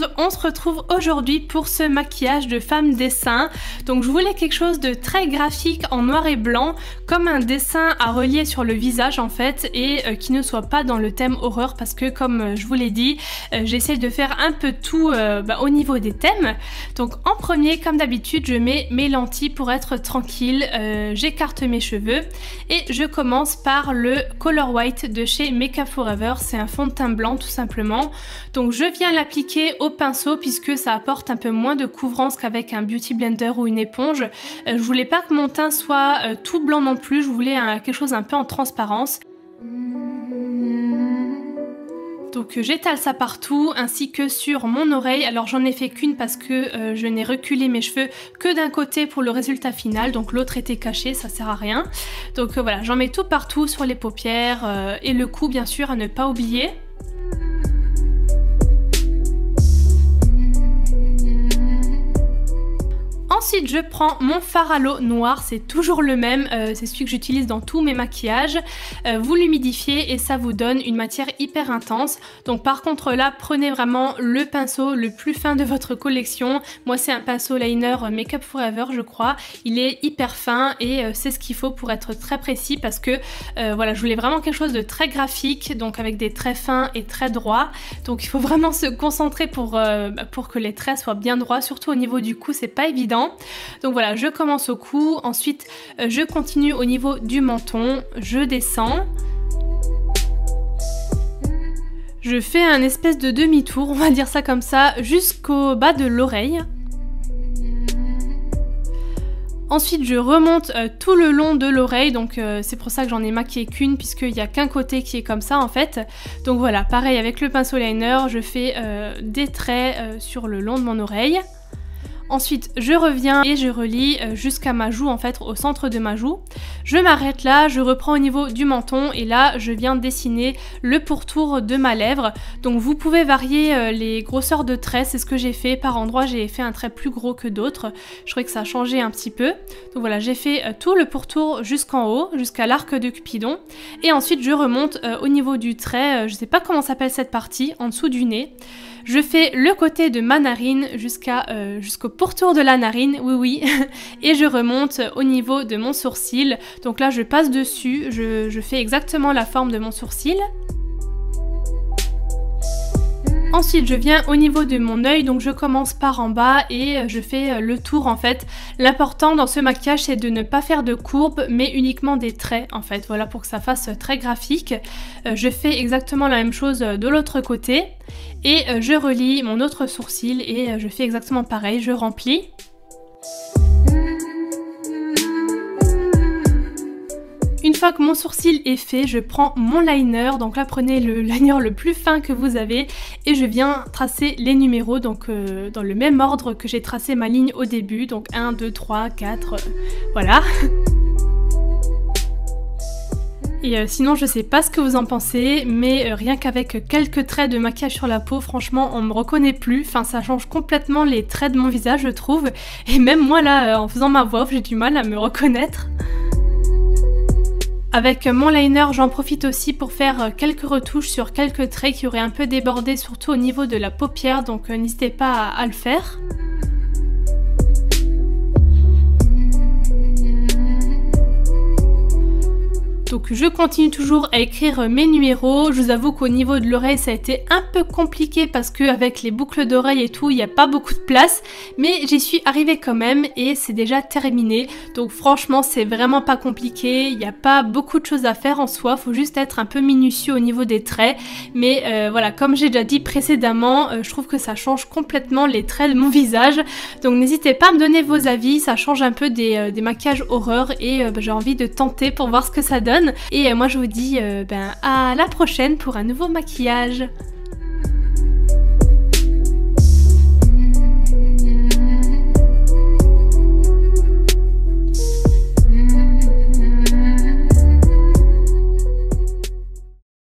monde, on se retrouve aujourd'hui pour ce maquillage de femme dessin. Donc je voulais quelque chose de très graphique en noir et blanc, comme un dessin à relier sur le visage en fait, et qui ne soit pas dans le thème horreur parce que comme je vous l'ai dit, j'essaie de faire un peu tout au niveau des thèmes. Donc en premier, comme d'habitude, je mets mes lentilles pour être tranquille, j'écarte mes cheveux et je commence par le Color White de chez Makeup Forever. C'est un fond de teint blanc tout simplement. Donc je viens l'appliquer au pinceau puisque ça apporte un peu moins de couvrance qu'avec un beauty blender ou une éponge. Je voulais pas que mon teint soit tout blanc non plus, je voulais quelque chose un peu en transparence. Donc j'étale ça partout ainsi que sur mon oreille. Alors j'en ai fait qu'une parce que je n'ai reculé mes cheveux que d'un côté pour le résultat final, donc l'autre était caché, ça sert à rien. Donc voilà, j'en mets tout partout sur les paupières et le cou bien sûr à ne pas oublier. Ensuite, je prends mon fard à l'eau noir, c'est toujours le même, c'est celui que j'utilise dans tous mes maquillages. Vous l'humidifiez et ça vous donne une matière hyper intense. Donc par contre là, prenez vraiment le pinceau le plus fin de votre collection. Moi c'est un pinceau liner Makeup Forever je crois. Il est hyper fin et c'est ce qu'il faut pour être très précis parce que voilà, je voulais vraiment quelque chose de très graphique, donc avec des traits fins et très droits. Donc il faut vraiment se concentrer pour que les traits soient bien droits, surtout au niveau du cou, c'est pas évident. Donc voilà, je commence au cou, ensuite je continue au niveau du menton, je descends. Je fais un espèce de demi-tour, on va dire ça comme ça, jusqu'au bas de l'oreille. Ensuite je remonte tout le long de l'oreille, donc c'est pour ça que j'en ai maquillé qu'une puisqu'il n'y a qu'un côté qui est comme ça en fait. Donc voilà, pareil avec le pinceau liner, je fais des traits sur le long de mon oreille. Ensuite, je reviens et je relie jusqu'à ma joue, en fait, au centre de ma joue. Je m'arrête là, je reprends au niveau du menton et là, je viens dessiner le pourtour de ma lèvre. Donc vous pouvez varier les grosseurs de traits, c'est ce que j'ai fait. Par endroits, j'ai fait un trait plus gros que d'autres. Je trouvais que ça a changé un petit peu. Donc voilà, j'ai fait tout le pourtour jusqu'en haut, jusqu'à l'arc de Cupidon. Et ensuite, je remonte au niveau du trait, je sais pas comment s'appelle cette partie, en dessous du nez. Je fais le côté de ma narine jusqu'au pourtour de la narine, oui, et je remonte au niveau de mon sourcil. Donc là, je passe dessus, je fais exactement la forme de mon sourcil. Ensuite, je viens au niveau de mon œil, donc je commence par en bas et je fais le tour en fait. L'important dans ce maquillage, c'est de ne pas faire de courbes, mais uniquement des traits en fait. Voilà, pour que ça fasse très graphique. Je fais exactement la même chose de l'autre côté et je relie mon autre sourcil et je fais exactement pareil, je remplis. Une fois que mon sourcil est fait, je prends mon liner, donc là prenez le liner le plus fin que vous avez et je viens tracer les numéros, donc dans le même ordre que j'ai tracé ma ligne au début, donc 1, 2, 3, 4, voilà. Et sinon je sais pas ce que vous en pensez, mais rien qu'avec quelques traits de maquillage sur la peau, franchement on me reconnaît plus, enfin ça change complètement les traits de mon visage je trouve, et même moi là en faisant ma voix off j'ai du mal à me reconnaître. Avec mon liner, j'en profite aussi pour faire quelques retouches sur quelques traits qui auraient un peu débordé, surtout au niveau de la paupière, donc n'hésitez pas à le faire. Donc je continue toujours à écrire mes numéros. Je vous avoue qu'au niveau de l'oreille ça a été un peu compliqué parce qu'avec les boucles d'oreilles et tout il n'y a pas beaucoup de place, mais j'y suis arrivée quand même et c'est déjà terminé. Donc franchement c'est vraiment pas compliqué, il n'y a pas beaucoup de choses à faire en soi, faut juste être un peu minutieux au niveau des traits. Mais voilà, comme j'ai déjà dit précédemment, je trouve que ça change complètement les traits de mon visage. Donc n'hésitez pas à me donner vos avis, ça change un peu des maquillages horreur et j'ai envie de tenter pour voir ce que ça donne. Et moi je vous dis à la prochaine pour un nouveau maquillage.